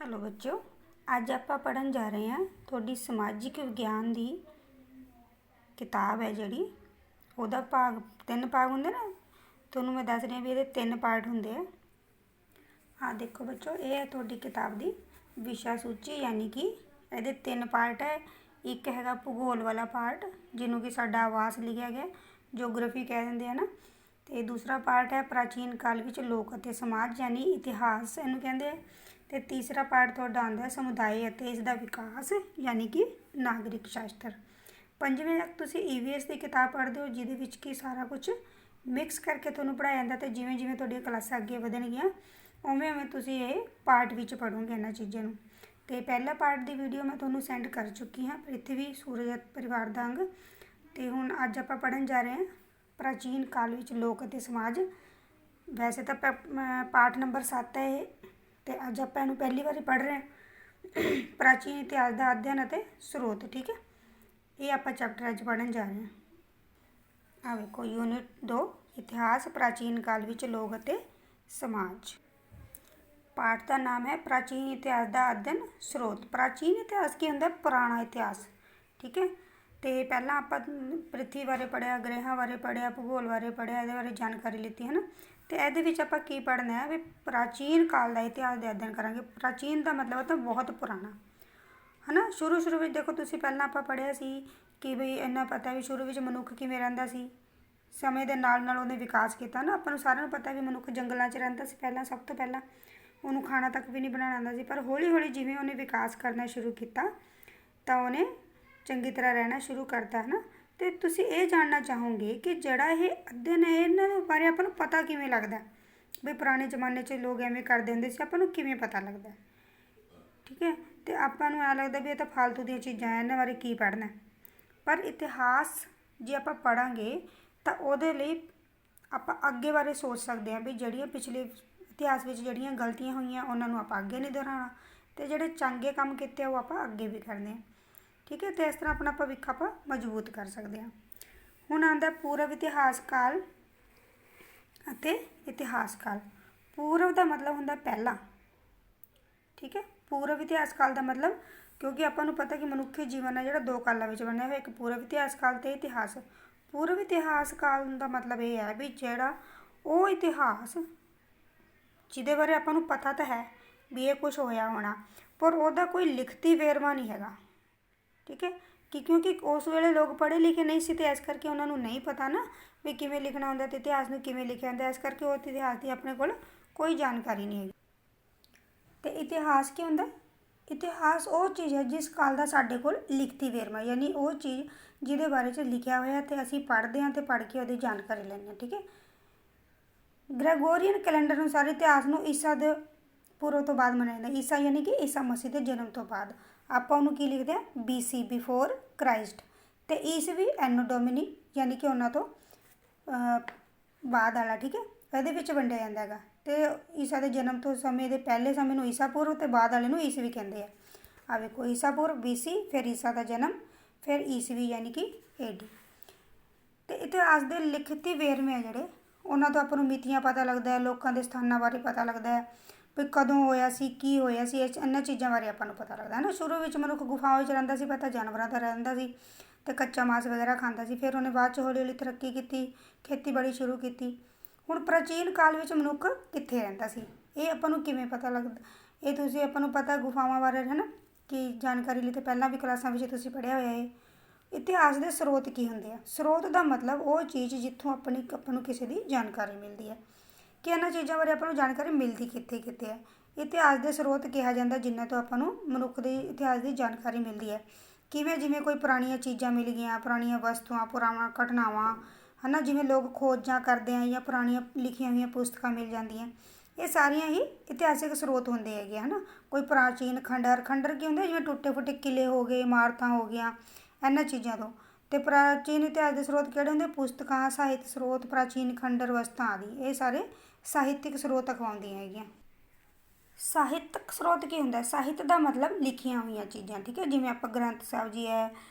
Hello बच्चों, अज आप पढ़न जा रहे हैं थोड़ी समाजिक विज्ञान की किताब है जिहड़ी उहदा भाग 3 भाग होंगे ना। तुहानू मैं दस रही भी ये 3 पार्ट होंगे। हाँ देखो बच्चों, ये है थोड़ी किताब की विषय सूची, यानी कि ये 3 पार्ट है। एक है भूगोल वाला पार्ट जिन्हों कि साडा आवास लिखा गया, जोग्राफी कह देंगे है ना। तो दूसरा पार्ट है प्राचीन काल विच लोक अते समाज यानी इतिहास इनू कहते हैं। तो तीसरा पार्ट थोड़ा आंदा है समुदाय अते इसका विकास यानी कि नागरिक शास्त्र। पंजवें तक तुसी EVS की किताब पढ़ते हो जिहदे विच कि सारा कुछ मिक्स करके तुहानूं पढ़ाया जाता। तो जिवें जिवें तुहाडियां क्लासां अगे वधणगियां उवें उवें तुसी ये पार्ट विच पढ़ोगे इन्हां चीज़ों नूं। तो पहला पार्ट की वीडियो मैं तुहानूं सेंड कर चुकी हाँ, पृथ्वी सूरज परिवार का अंग। तो हुण अज आपां पढ़न जा रहे हैं प्राचीन काल विच लोक अते समाज। वैसे तो पाठ नंबर 7 है ये, तो अज आप पहली बार पढ़ रहे हैं प्राचीन इतिहास का अध्ययन अते स्रोत। ठीक है, ये आप चैप्टर अज पढ़न जा रहे हैं। आ देखो यूनिट 2 इतिहास प्राचीन काल विच लोक अते समाज। पाठ का नाम है प्राचीन इतिहास का अध्ययन स्रोत। प्राचीन इतिहास की होंगे पुराना इतिहास। ठीक है, तो पहला आप पृथ्वी बारे पढ़िया, ग्रहां बारे पढ़िया, भूगोल बारे पढ़िया, ये बारे जानकारी लीती है ना। तो ये आप की पढ़ना है भी प्राचीन काल का इतिहास का अध्ययन करेंगे। प्राचीन का मतलब होता बहुत पुराना है ना। शुरू में देखो तुसी पहला आप पढ़िया सी कि बई इन्ना पता भी शुरू में मनुख किवें रहिंदा सी, समय के नाल नाल उहने विकास किया ना। आपां नूं सारिआं नूं पता भी मनुख जंगलों च रहिंदा सी पहला, सब तो पहला उन्होंने खाना तक भी नहीं बनाना आंदा सी। पर हौली हौली जिवें उन्हें विकास करना शुरू किया तो उन्हें चंगी तरह रहना शुरू करता है ना। तो तुसी ये जानना चाहोगे कि जड़ा ये अध्ययन है इन्हां बारे आपां नूं पता किवें लगदा भी पुराने जमाने च लोग एवें करदे हुंदे सी, आपां नूं किवें पता लगदा। ठीक है, तो आपां नूं ऐ लगदा भी ये तो फालतू दी चीज़ां हैं, इन्हां बारे की पढ़ना। पर इतिहास जे आपां पढ़ांगे तो उहदे लई आपां अगे बारे सोच सकते हैं भी जड़ियाँ पिछले इतिहास में जड़ियाँ गलतियाँ हुई उन्होंने आप अगे नहीं दोहराना, तो जोड़े चंगे काम किए वो आप अगे भी करने हैं। ठीक है, तो इस तरह अपना भविख आप मजबूत कर सकते हैं। हुण आंदा पूर्व इतिहास काल अते इतिहास काल। पूर्व का मतलब होंदा पहला। ठीक है, पूर्व इतिहास काल का मतलब क्योंकि आपां नूं पता कि मनुखी जीवन है जो 2 कालों में बनया हुआ, एक पूर्व इतिहास काल तो इतिहास। पूर्व इतिहास काल का मतलब ये है भी जोड़ा वो इतिहास जिदे बारे आपां नूं पता तो है भी ये कुछ होया होना, पर वह कोई लिखती वेरवा नहीं है। ठीक है, कि क्योंकि उस वेले लोग पढ़े लिखे नहीं सी, तो इस करके उन्होंने नहीं पता ना भी किवें लिखना होंदा, तो इतिहास में किवें लिखा जाता, इस करके वो इतिहास की अपने को कोई जानकारी नहीं है। तो इतिहास की होंदा, इतिहास वो चीज़ है जिस काल का साढ़े को लिखती वेरवा, यानी वो चीज़ जिहदे बारे च लिखा होया तो असीं पढ़ते हैं तो पढ़ के वो जानकारी लैंदे हैं। ठीक है, ग्रैगोरीयन कैलेंडर अनुसार इतिहास में ईसा दे पूर्व तो बाद मनाया जाता। ईसा यानी कि ईसा मसीह के जन्म तो बाद आप की लिखते हैं BC बिफोर क्राइस्ट। तो ईसवी एनो डोमिनी यानी कि उन्होंने तो बाद वाला। ठीक है, ये वंडिया जाता है। तो ईसा के जन्म तो समय के पहले समय में ईसा पूर्व तो बाद वाले ईसवी कहते हैं। आ देखो ईसा पूर्व BC, फिर ईसा का जन्म, फिर ईसवी यानी कि AD। तो इतिहास के लिखती वेरवे जोड़े उन्होंने तो अपन मितियां पता लगता है, लोगों के स्थानों बारे पता लगता है भी कदों होया सी, की होया सी, इन्हां चीज़ों बारे अपन पता लगता है ना। शुरू में मनुख गुफाओं रहिंदा सी, पता जानवरों का रहिंदा सी, तो कच्चा मांस वगैरह खाता सी। फिर उन्हें बाद हौली हौली तरक्की की, खेतीबाड़ी शुरू की। हुण प्राचीन काल में मनुख कित्थे रहिंदा सी, ये आपां किवें पता लगदा। ये तुसीं आपां पता गुफावां बारे है ना कि जानकारी ली, तो पहलां भी क्लासां में तुसीं पढ़िया होया है। इतिहास के स्रोत की होंगे आ, स्रोत का मतलब वो चीज़ जितों अपन किसी की जानकारी मिलती है कि इन्होंने चीज़ों बारे अपन जानकारी मिलती कित्थे कित्थे है। इतिहास के स्रोत कहा जाता जिन्हों तो अपन मनुख के इतिहास की जानकारी मिलती है। किवें जिवें कोई पुरानिया चीज़ां मिल गई, पुरानिया वस्तुआं, पुराना घटनावां है ना, जिवें लोग खोजां करते हैं या पुरानिया लिखिया हुई पुस्तकां मिल जांदियां, ये सारिया ही इतिहासिक स्रोत होंगे है ना। कोई प्राचीन खंडर, खंडर की होंगे जिवें टुटे फुटे किले हो गए, इमारतां हो गई, इन्हां चीज़ों तो प्राचीन इतिहास के स्रोत किहड़े होंगे, पुस्तकां, साहित्य स्रोत, प्राचीन खंडर, वस्तां आदि ये सारे साहित्यिक स्रोत अखवाउंदियां हैगियां। साहित्यक स्रोत की होंगे, साहित्य का मतलब लिखिया हुई चीज़ां। ठीक है, जिवें आपां ग्रंथ साहब जी है,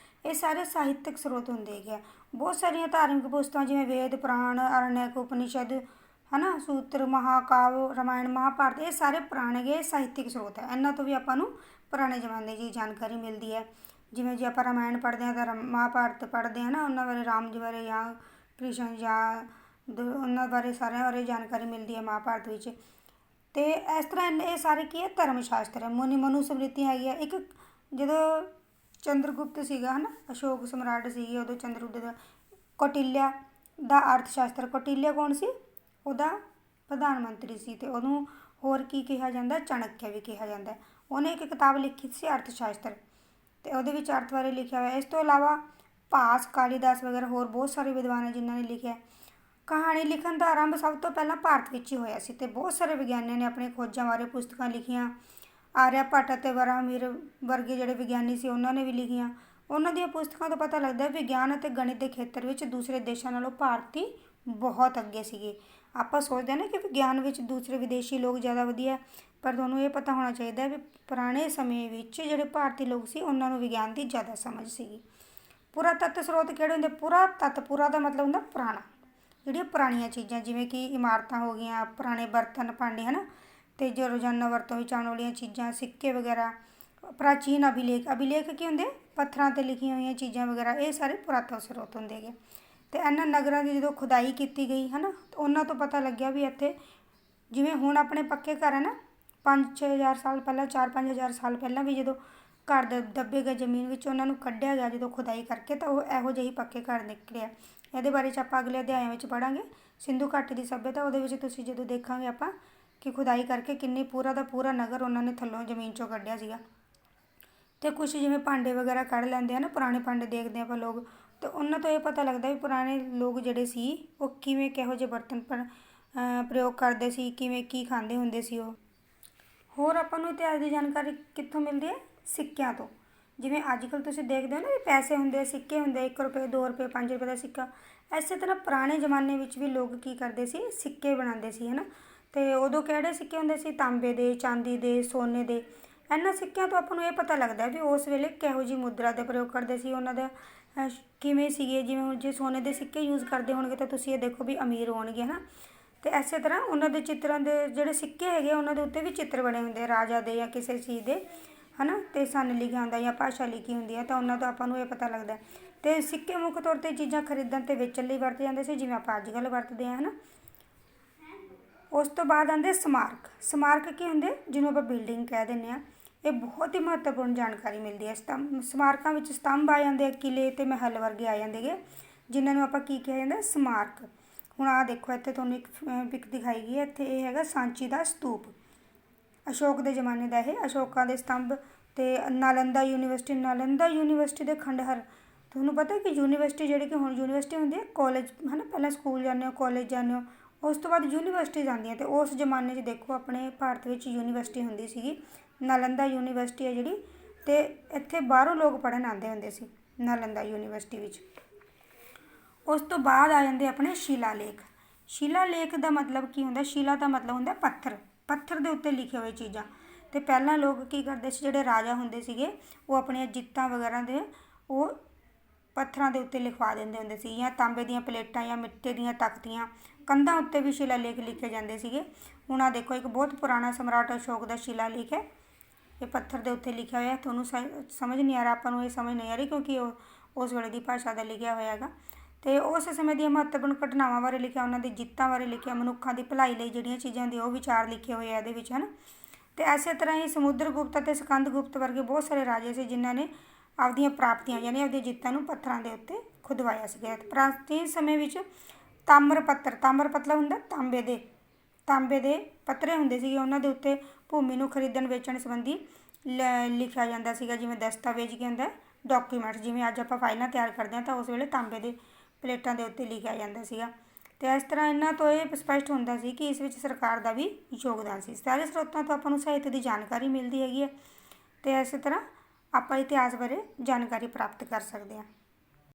ये सारे साहित्यक स्रोत होंगे है। बहुत सारिया धार्मिक पुस्तकां जिवें वेद, पुराण, अरण्यक, उपनिषद है ना, सूत्र, महाकाव्य, रामायण, महाभारत, ये सारे पुराने गे ਸਾਹਿਤਿਕ ਸਰੋਤ है। इन्हों तो भी ਆਪਾਂ ਨੂੰ ਪੁਰਾਣੇ ਜ਼ਮਾਨੇ ਦੀ ਜਾਣਕਾਰੀ ਮਿਲਦੀ ਹੈ। ਜਿਵੇਂ ਜੇ ਆਪਾਂ ਰਾਮਾਇਣ ਪੜ੍ਹਦੇ ਹਾਂ ਤਾਂ ਮਹਾਭਾਰਤ ਪੜ੍ਹਦੇ ਹਾਂ ਨਾ, ਉਹਨਾਂ ਬਾਰੇ, ਰਾਮ ਜੀ ਬਾਰੇ ਜਾਂ ਕ੍ਰਿਸ਼ਨ ਜਾਂ ਉਹਨਾਂ ਬਾਰੇ, ਸਾਰਿਆਂ ਬਾਰੇ ਜਾਣਕਾਰੀ ਮਿਲਦੀ ਹੈ ਮਹਾਭਾਰਤ ਵਿੱਚ। ਅਤੇ ਇਸ ਤਰ੍ਹਾਂ ਇਹ ਸਾਰੇ ਕੀ ਹੈ, ਧਰਮ ਸ਼ਾਸਤਰ ਹੈ। ਮਨੂ ਸਮ੍ਰਿਤੀ ਹੈਗੀ ਆ ਇੱਕ। ਜਦੋਂ ਚੰਦਰਗੁਪਤ ਸੀਗਾ ਹੈ ਨਾ, ਅਸ਼ੋਕ ਸਮਰਾਟ ਸੀਗੇ ਉਦੋਂ ਚੰਦਰਗੁਪਤ ਦਾ, ਕੌਟਿਲਿਆ ਦਾ ਅਰਥ ਸ਼ਾਸਤਰ। ਕੌਟਿਲਿਆ ਕੌਣ ਸੀ? ਉਹਦਾ ਪ੍ਰਧਾਨ ਮੰਤਰੀ ਸੀ। ਅਤੇ ਉਹਨੂੰ ਹੋਰ ਕੀ ਕਿਹਾ ਜਾਂਦਾ? ਚਾਣਕਿਆ ਵੀ ਕਿਹਾ ਜਾਂਦਾ। ਉਹਨੇ ਇੱਕ ਕਿਤਾਬ ਲਿਖੀ ਸੀ ਅਰਥ ਸ਼ਾਸਤਰ, ਅਤੇ ਉਹਦੇ ਵਿੱਚ ਅਰਥ ਬਾਰੇ ਲਿਖਿਆ ਹੋਇਆ। ਇਸ ਤੋਂ ਇਲਾਵਾ ਭਾਸ, ਕਾਲੀਦਾਸ ਵਗੈਰਾ ਹੋਰ ਬਹੁਤ ਸਾਰੇ ਵਿਦਵਾਨ ਹੈ ਜਿਨ੍ਹਾਂ ਨੇ ਲਿਖਿਆ। ਕਹਾਣੀ ਲਿਖਣ ਦਾ ਆਰੰਭ ਸਭ ਤੋਂ ਪਹਿਲਾਂ ਭਾਰਤ ਵਿੱਚ ਹੀ ਹੋਇਆ ਸੀ, ਅਤੇ ਬਹੁਤ ਸਾਰੇ ਵਿਗਿਆਨੀਆਂ ਨੇ ਆਪਣੀਆਂ ਖੋਜਾਂ ਬਾਰੇ ਪੁਸਤਕਾਂ ਲਿਖੀਆਂ। ਆਰਿਆ ਭੱਟ ਅਤੇ ਵਰਾਹਮਿਹਿਰ ਵਰਗੇ ਜਿਹੜੇ ਵਿਗਿਆਨੀ ਸੀ ਉਹਨਾਂ ਨੇ ਵੀ ਲਿਖੀਆਂ। ਉਹਨਾਂ ਦੀਆਂ ਪੁਸਤਕਾਂ ਤੋਂ ਪਤਾ ਲੱਗਦਾ ਵਿਗਿਆਨ ਅਤੇ ਗਣਿਤ ਦੇ ਖੇਤਰ ਵਿੱਚ ਦੂਸਰੇ ਦੇਸ਼ਾਂ ਨਾਲੋਂ ਭਾਰਤੀ ਬਹੁਤ ਅੱਗੇ ਸੀਗੇ। ਆਪਾਂ ਸੋਚਦੇ ਹਾਂ ਨਾ ਕਿ ਵਿਗਿਆਨ ਵਿੱਚ ਦੂਸਰੇ ਵਿਦੇਸ਼ੀ ਲੋਕ ਜ਼ਿਆਦਾ ਵਧੀਆ, ਪਰ ਤੁਹਾਨੂੰ ਇਹ ਪਤਾ ਹੋਣਾ ਚਾਹੀਦਾ ਵੀ ਪੁਰਾਣੇ ਸਮੇਂ ਵਿੱਚ ਜਿਹੜੇ ਭਾਰਤੀ ਲੋਕ ਸੀ ਉਹਨਾਂ ਨੂੰ ਵਿਗਿਆਨ ਦੀ ਜ਼ਿਆਦਾ ਸਮਝ ਸੀਗੀ। ਪੁਰਾਤੱਤ ਸਰੋਤ ਕਿਹੜੇ ਹੁੰਦੇ? ਪੁਰਾ ਦਾ ਮਤਲਬ ਹੁੰਦਾ ਪੁਰਾਣਾ, ਜਿਹੜੀਆਂ ਪੁਰਾਣੀਆਂ ਚੀਜ਼ਾਂ ਜਿਵੇਂ ਕਿ ਇਮਾਰਤਾਂ ਹੋ ਗਈਆਂ, ਪੁਰਾਣੇ ਬਰਤਨ ਭਾਂਡੇ ਹੈ ਨਾ, ਅਤੇ ਜੋ ਰੋਜ਼ਾਨਾ ਵਰਤੋਂ ਵਿੱਚ ਆਉਣ ਵਾਲੀਆਂ ਚੀਜ਼ਾਂ, ਸਿੱਕੇ ਵਗੈਰਾ। ਪ੍ਰਾਚੀਨ ਅਭਿਲੇਖ ਕੀ ਹੁੰਦੇ? ਪੱਥਰਾਂ 'ਤੇ ਲਿਖੀਆਂ ਹੋਈਆਂ ਚੀਜ਼ਾਂ ਵਗੈਰਾ, ਇਹ ਸਾਰੇ ਪੁਰਾਤਨ ਸਰੋਤ ਹੁੰਦੇ ਹੈਗੇ। ਅਤੇ ਇਹਨਾਂ ਨਗਰਾਂ ਦੀ ਜਦੋਂ ਖੁਦਾਈ ਕੀਤੀ ਗਈ ਹੈ ਨਾ, ਉਹਨਾਂ ਤੋਂ ਪਤਾ ਲੱਗਿਆ ਵੀ ਇੱਥੇ ਜਿਵੇਂ ਹੁਣ ਆਪਣੇ ਪੱਕੇ ਘਰ ਹੈ ਨਾ, 5-6 ਹਜ਼ਾਰ ਸਾਲ ਪਹਿਲਾਂ, 4-5 ਹਜ਼ਾਰ ਸਾਲ ਪਹਿਲਾਂ ਵੀ ਜਦੋਂ ਘਰ ਦੱਬੇ ਗਏ ਜ਼ਮੀਨ ਵਿੱਚ, ਉਹਨਾਂ ਨੂੰ ਕੱਢਿਆ ਗਿਆ ਜਦੋਂ ਖੁਦਾਈ ਕਰਕੇ, ਤਾਂ ਉਹ ਇਹੋ ਜਿਹੇ ਪੱਕੇ ਘਰ ਨਿਕਲਿਆ। ਇਹਦੇ ਬਾਰੇ 'ਚ ਆਪਾਂ ਅਗਲੇ ਅਧਿਆਇਆਂ ਵਿੱਚ ਪੜ੍ਹਾਂਗੇ। ਸਿੰਧੂ ਘਾਟੀ ਦੀ ਸੱਭਿਅਤਾ, ਉਹਦੇ ਵਿੱਚ ਤੁਸੀਂ ਜਦੋਂ ਦੇਖਾਂਗੇ ਆਪਾਂ ਕਿ ਖੁਦਾਈ ਕਰਕੇ ਕਿੰਨੀ ਪੂਰਾ ਦਾ ਪੂਰਾ ਨਗਰ ਉਹਨਾਂ ਨੇ ਥੱਲੋਂ ਜ਼ਮੀਨ 'ਚੋਂ ਕੱਢਿਆ ਸੀਗਾ। ਅਤੇ ਕੁਛ ਜਿਵੇਂ ਭਾਂਡੇ ਵਗੈਰਾ ਕੱਢ ਲੈਂਦੇ ਆ ਨਾ, ਪੁਰਾਣੇ ਭਾਂਡੇ ਦੇਖਦੇ ਆਪਾਂ ਲੋਕ, ਅਤੇ ਉਹਨਾਂ ਤੋਂ ਇਹ ਪਤਾ ਲੱਗਦਾ ਵੀ ਪੁਰਾਣੇ ਲੋਕ ਜਿਹੜੇ ਸੀ ਉਹ ਕਿਵੇਂ, ਕਿਹੋ ਜਿਹੇ ਬਰਤਨ ਪ੍ਰਯੋਗ ਕਰਦੇ ਸੀ, ਕਿਵੇਂ ਕੀ ਖਾਂਦੇ ਹੁੰਦੇ ਸੀ ਉਹ। ਹੋਰ ਆਪਾਂ ਨੂੰ ਇਤਿਹਾਸ ਦੀ ਜਾਣਕਾਰੀ ਕਿੱਥੋਂ ਮਿਲਦੀ ਹੈ? ਸਿੱਕਿਆਂ ਤੋਂ। ਜਿਵੇਂ ਅੱਜ ਕੱਲ੍ਹ ਤੁਸੀਂ ਦੇਖਦੇ ਹੋ ਨਾ ਵੀ ਪੈਸੇ ਹੁੰਦੇ ਆ, ਸਿੱਕੇ ਹੁੰਦੇ ਆ, 1 ਰੁਪਏ, 2 ਰੁਪਏ, 5 ਰੁਪਏ ਦਾ ਸਿੱਕਾ। ਇਸੇ ਤਰ੍ਹਾਂ ਪੁਰਾਣੇ ਜ਼ਮਾਨੇ ਵਿੱਚ ਵੀ ਲੋਕ ਕੀ ਕਰਦੇ ਸੀ? ਸਿੱਕੇ ਬਣਾਉਂਦੇ ਸੀ ਹੈ ਨਾ। ਅਤੇ ਉਦੋਂ ਕਿਹੜੇ ਸਿੱਕੇ ਹੁੰਦੇ ਸੀ? ਤਾਂਬੇ ਦੇ, ਚਾਂਦੀ ਦੇ, ਸੋਨੇ ਦੇ। ਇਹਨਾਂ ਸਿੱਕਿਆਂ ਤੋਂ ਆਪਾਂ ਨੂੰ ਇਹ ਪਤਾ ਲੱਗਦਾ ਵੀ ਉਸ ਵੇਲੇ ਕਿਹੋ ਜਿਹੀ ਮੁਦਰਾ ਦੇ ਪ੍ਰਯੋਗ ਕਰਦੇ ਸੀ, ਉਹਨਾਂ ਦਾ ਕਿਵੇਂ ਸੀਗੇ। ਜਿਵੇਂ ਹੁਣ ਜੇ ਸੋਨੇ ਦੇ ਸਿੱਕੇ ਯੂਜ਼ ਕਰਦੇ ਹੋਣਗੇ ਤਾਂ ਤੁਸੀਂ ਇਹ ਦੇਖੋ ਵੀ ਅਮੀਰ ਹੋਣਗੇ ਹੈ ਨਾ। ਅਤੇ ਇਸੇ ਤਰ੍ਹਾਂ ਉਹਨਾਂ ਦੇ ਚਿੱਤਰਾਂ ਦੇ ਜਿਹੜੇ ਸਿੱਕੇ ਹੈਗੇ ਉਹਨਾਂ ਦੇ ਉੱਤੇ ਵੀ ਚਿੱਤਰ ਬਣੇ ਹੁੰਦੇ ਰਾਜਾ ਦੇ ਜਾਂ ਕਿਸੇ ਚੀਜ਼ ਦੇ ਹੈ ਨਾ, ਅਤੇ ਸੰਨ ਲਿਖਿਆ ਹੁੰਦਾ ਜਾਂ ਭਾਸ਼ਾ ਲਿਖੀ ਹੁੰਦੀ ਹੈ, ਤਾਂ ਉਹਨਾਂ ਤੋਂ ਆਪਾਂ ਨੂੰ ਇਹ ਪਤਾ ਲੱਗਦਾ। ਅਤੇ ਸਿੱਕੇ ਮੁੱਖ ਤੌਰ 'ਤੇ ਚੀਜ਼ਾਂ ਖਰੀਦਣ ਅਤੇ ਵੇਚਣ ਲਈ ਵਰਤੇ ਜਾਂਦੇ ਸੀ, ਜਿਵੇਂ ਆਪਾਂ ਅੱਜ ਕੱਲ੍ਹ ਵਰਤਦੇ ਹਾਂ ਹੈ ਨਾ। ਉਸ ਤੋਂ ਬਾਅਦ ਆਉਂਦੇ ਸਮਾਰਕ। ਸਮਾਰਕ ਕੀ ਹੁੰਦੇ? ਜਿਹਨੂੰ ਆਪਾਂ ਬਿਲਡਿੰਗ ਕਹਿ ਦਿੰਦੇ ਹਾਂ। ਇਹ ਬਹੁਤ ਹੀ ਮਹੱਤਵਪੂਰਨ ਜਾਣਕਾਰੀ ਮਿਲਦੀ ਹੈ। ਸਮਾਰਕਾਂ ਵਿੱਚ ਸਤੰਭ ਆ ਜਾਂਦੇ ਆ, ਕਿਲ੍ਹੇ ਅਤੇ ਮਹਿਲ ਵਰਗੇ ਆ ਜਾਂਦੇ ਗੇ, ਜਿਨ੍ਹਾਂ ਨੂੰ ਆਪਾਂ ਕੀ ਕਿਹਾ ਜਾਂਦਾ? ਸਮਾਰਕ। ਹੁਣ ਆਹ ਦੇਖੋ ਇੱਥੇ ਤੁਹਾਨੂੰ ਇੱਕ ਪਿਕ ਦਿਖਾਈ ਗਈ ਹੈ। ਇੱਥੇ ਇਹ ਹੈਗਾ ਸਾਂਚੀ ਦਾ ਸਤੂਪ, ਅਸ਼ੋਕ ਦੇ ਜ਼ਮਾਨੇ ਦਾ। ਇਹ ਅਸ਼ੋਕਾਂ ਦੇ ਸਤੰਭ। ਅਤੇ ਨਾਲੰਦਾ ਯੂਨੀਵਰਸਿਟੀ ਦੇ ਖੰਡਹਰ। ਤੁਹਾਨੂੰ ਪਤਾ ਕਿ ਯੂਨੀਵਰਸਿਟੀ ਜਿਹੜੀ ਕਿ ਹੁਣ ਯੂਨੀਵਰਸਿਟੀ ਹੁੰਦੀ ਹੈ, ਕਾਲਜ ਹੈ ਨਾ, ਪਹਿਲਾਂ ਸਕੂਲ ਜਾਂਦੇ ਹੋ, ਕਾਲਜ ਜਾਂਦੇ ਹੋ, ਉਸ ਤੋਂ ਬਾਅਦ ਯੂਨੀਵਰਸਿਟੀ ਜਾਂਦੀਆਂ। ਅਤੇ ਉਸ ਜ਼ਮਾਨੇ 'ਚ ਦੇਖੋ ਆਪਣੇ ਭਾਰਤ ਵਿੱਚ ਯੂਨੀਵਰਸਿਟੀ ਹੁੰਦੀ ਸੀਗੀ, ਨਾਲੰਦਾ ਯੂਨੀਵਰਸਿਟੀ ਹੈ ਜਿਹੜੀ। ਅਤੇ ਇੱਥੇ ਬਾਹਰੋਂ ਲੋਕ ਪੜ੍ਹਨ ਆਉਂਦੇ ਹੁੰਦੇ ਸੀ ਨਾਲੰਦਾ ਯੂਨੀਵਰਸਿਟੀ ਵਿੱਚ। ਉਸ ਤੋਂ ਬਾਅਦ ਆ ਜਾਂਦੇ ਆਪਣੇ ਸ਼ਿਲਾਲੇਖ। ਸ਼ਿਲਾਲੇਖ ਦਾ ਮਤਲਬ ਕੀ ਹੁੰਦਾ? ਸ਼ਿਲਾ ਦਾ ਮਤਲਬ ਹੁੰਦਾ ਪੱਥਰ, ਪੱਥਰ ਦੇ ਉੱਤੇ ਲਿਖੇ ਹੋਏ ਚੀਜ਼ਾਂ। ਅਤੇ ਪਹਿਲਾਂ ਲੋਕ ਕੀ ਕਰਦੇ ਸੀ? ਜਿਹੜੇ ਰਾਜਾ ਹੁੰਦੇ ਸੀਗੇ ਉਹ ਆਪਣੀਆਂ ਜਿੱਤਾਂ ਵਗੈਰਾ ਦੇ ਉਹ ਪੱਥਰਾਂ ਦੇ ਉੱਤੇ ਲਿਖਵਾ ਦਿੰਦੇ ਹੁੰਦੇ ਸੀ, ਜਾਂ ਤਾਂਬੇ ਦੀਆਂ ਪਲੇਟਾਂ ਜਾਂ ਮਿੱਟੀ ਦੀਆਂ ਤਖਤੀਆਂ, ਕੰਧਾਂ ਉੱਤੇ ਵੀ ਸ਼ਿਲਾਲੇਖ ਲਿਖੇ ਜਾਂਦੇ ਸੀਗੇ। ਹੁਣ ਆਹ ਦੇਖੋ ਇੱਕ ਬਹੁਤ ਪੁਰਾਣਾ ਸਮਰਾਟ ਅਸ਼ੋਕ ਦਾ ਸ਼ਿਲਾਲੇਖ ਹੈ। ਇਹ ਪੱਥਰ ਦੇ ਉੱਤੇ ਲਿਖਿਆ ਹੋਇਆ। ਤੁਹਾਨੂੰ ਸਮਝ ਨਹੀਂ ਆ ਰਿਹਾ, ਆਪਾਂ ਨੂੰ ਇਹ ਸਮਝ ਨਹੀਂ ਆ ਰਹੀ ਕਿਉਂਕਿ ਉਹ ਉਸ ਵੇਲੇ ਦੀ ਭਾਸ਼ਾ ਦਾ ਲਿਖਿਆ ਹੋਇਆ ਹੈਗਾ। ਅਤੇ ਉਸ ਸਮੇਂ ਦੀਆਂ ਮਹੱਤਵਪੂਰਨ ਘਟਨਾਵਾਂ ਬਾਰੇ ਲਿਖਿਆ, ਉਹਨਾਂ ਦੀ ਜਿੱਤਾਂ ਬਾਰੇ ਲਿਖਿਆ, ਮਨੁੱਖਾਂ ਦੀ ਭਲਾਈ ਲਈ ਜਿਹੜੀਆਂ ਚੀਜ਼ਾਂ ਹੁੰਦੀਆਂ ਉਹ ਵਿਚਾਰ ਲਿਖੇ ਹੋਏ ਆ ਇਹਦੇ ਵਿੱਚ ਹੈ ਨਾ। ਅਤੇ ਇਸੇ ਤਰ੍ਹਾਂ ਹੀ ਸਮੁੰਦਰਗੁਪਤ ਅਤੇ ਸਕੰਦਗੁਪਤ ਵਰਗੇ ਬਹੁਤ ਸਾਰੇ ਰਾਜੇ ਸੀ ਜਿਨ੍ਹਾਂ ਨੇ ਆਪਦੀਆਂ ਪ੍ਰਾਪਤੀਆਂ ਯਾਨੀ ਆਪਦੀਆਂ ਜਿੱਤਾਂ ਨੂੰ ਪੱਥਰਾਂ ਦੇ ਉੱਤੇ ਖੁਦਵਾਇਆ ਸੀਗਾ। ਪ੍ਰਾਚੀਨ ਸਮੇਂ ਵਿੱਚ ਤਾਮਰ ਪੱਤਰ ਹੁੰਦਾ ਤਾਂਬੇ ਦੇ ਪੱਤਰੇ ਹੁੰਦੇ ਸੀਗੇ, ਉਹਨਾਂ ਦੇ ਉੱਤੇ ਭੂਮੀ ਨੂੰ ਖਰੀਦਣ ਵੇਚਣ ਸੰਬੰਧੀ ਲਿਖਿਆ ਜਾਂਦਾ ਸੀਗਾ, ਜਿਵੇਂ ਦਸਤਾਵੇਜ਼ ਕੀ ਹੁੰਦਾ? ਡਾਕੂਮੈਂਟਸ। ਜਿਵੇਂ ਅੱਜ ਆਪਾਂ ਫਾਈਲਾਂ ਤਿਆਰ ਕਰਦੇ ਹਾਂ ਤਾਂ ਉਸ ਵੇਲੇ ਤਾਂਬੇ ਦੇ ਪਲੇਟਾਂ ਦੇ ਉੱਤੇ ਲਿਖਿਆ ਜਾਂਦਾ ਸੀਗਾ। ਅਤੇ ਇਸ ਤਰ੍ਹਾਂ ਇਹਨਾਂ ਤੋਂ ਇਹ ਸਪਸ਼ਟ ਹੁੰਦਾ ਸੀ ਕਿ ਇਸ ਵਿੱਚ ਸਰਕਾਰ ਦਾ ਵੀ ਯੋਗਦਾਨ ਸੀ। ਸਾਰੇ ਸਰੋਤਾਂ ਤੋਂ ਆਪਾਂ ਨੂੰ ਸਾਹਿਤ ਦੀ ਜਾਣਕਾਰੀ ਮਿਲਦੀ ਹੈਗੀ ਹੈ, ਅਤੇ ਇਸੇ ਤਰ੍ਹਾਂ ਆਪਾਂ ਇਤਿਹਾਸ ਬਾਰੇ ਜਾਣਕਾਰੀ ਪ੍ਰਾਪਤ ਕਰ ਸਕਦੇ ਹਾਂ।